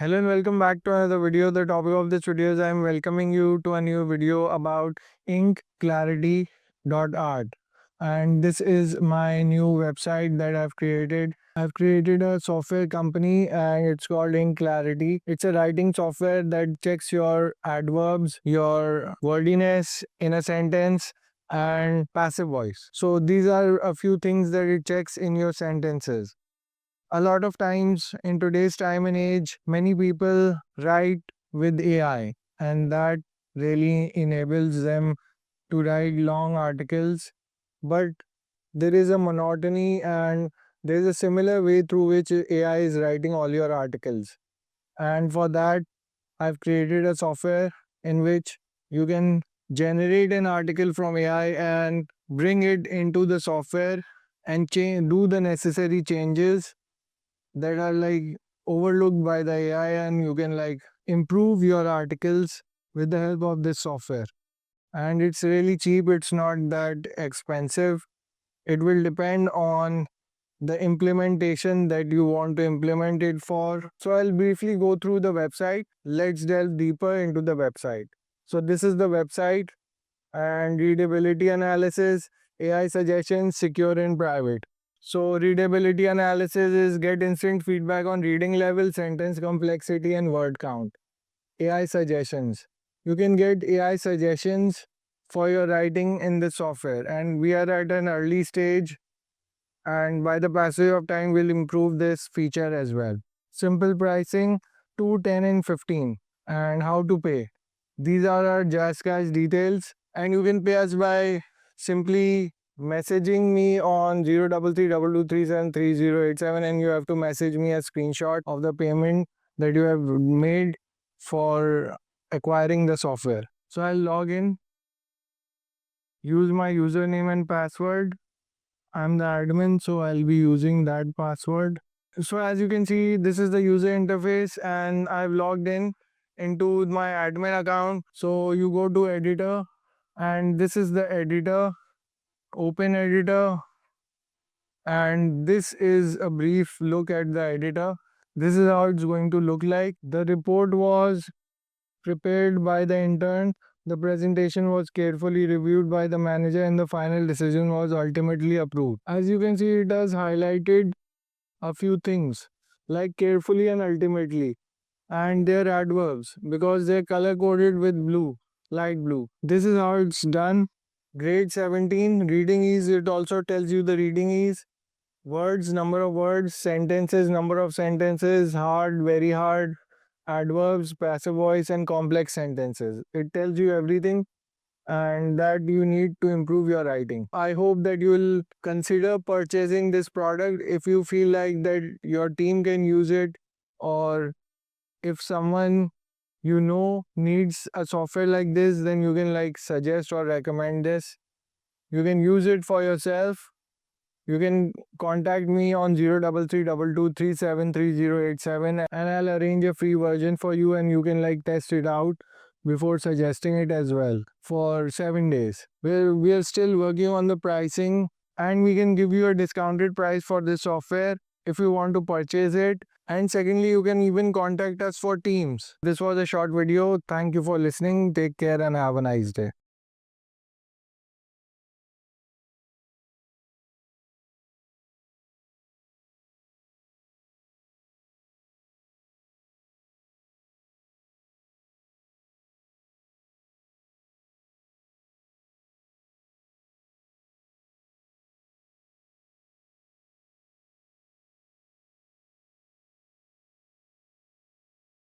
Hello and welcome back to another video. The topic of this video is I am welcoming you to a new video about inkclarity.art. And this is my new website that I've created. I've created a software company and it's called Inklarity. It's a writing software that checks your adverbs, your wordiness in a sentence, and passive voice. So these are a few things that it checks in your sentences. A lot of times in today's time and age, many people write with AI, and that really enables them to write long articles. But there is a monotony, and there is a similar way through which AI is writing all your articles. And for that, I've created a software in which you can generate an article from AI and bring it into the software and do the necessary changes that are overlooked by the AI, and you can improve your articles with the help of this software. And it's really cheap, it's not that expensive. It will depend on the implementation that you want to implement it for. So I'll briefly go through the website. Let's delve deeper into the website. So this is the website, and readability analysis, AI suggestions, secure and private. So readability analysis is get instant feedback on reading level, sentence complexity, and word count. AI suggestions. You can get AI suggestions for your writing in the software, and we are at an early stage, and by the passage of time we'll improve this feature as well. Simple pricing, 2, 10, and 15. And how to pay. These are our JazzCash details, and you can pay us by simply messaging me on 03322373087, and you have to message me a screenshot of the payment that you have made for acquiring the software. So I'll log in, use my username and password. I'm the admin, so I'll be using that password. So as you can see, this is the user interface, and I've logged in into my admin account. So you go to editor, and this is the editor, open editor, and this is a brief look at the editor. This is how it's going to look like. The report was prepared by the intern. The presentation was carefully reviewed by the manager, and the final decision was ultimately approved. As you can see, it has highlighted a few things like carefully and ultimately, and their adverbs because they're color coded with blue, light blue. This is how it's done. Grade 17, reading ease, it also tells you the reading ease. Words, number of words, sentences, number of sentences, hard, very hard, adverbs, passive voice, and complex sentences. It tells you everything and that you need to improve your writing. I hope that you will consider purchasing this product if you feel like that your team can use it, or if someone you know needs a software like this, then you can suggest or recommend this. You can use it for yourself. You can contact me on 03322373087, and I'll arrange a free version for you, and you can test it out before suggesting it as well for 7 days. We are still working on the pricing, and we can give you a discounted price for this software if you want to purchase it. And secondly, you can even contact us for Teams. This was a short video. Thank you for listening. Take care and have a nice day.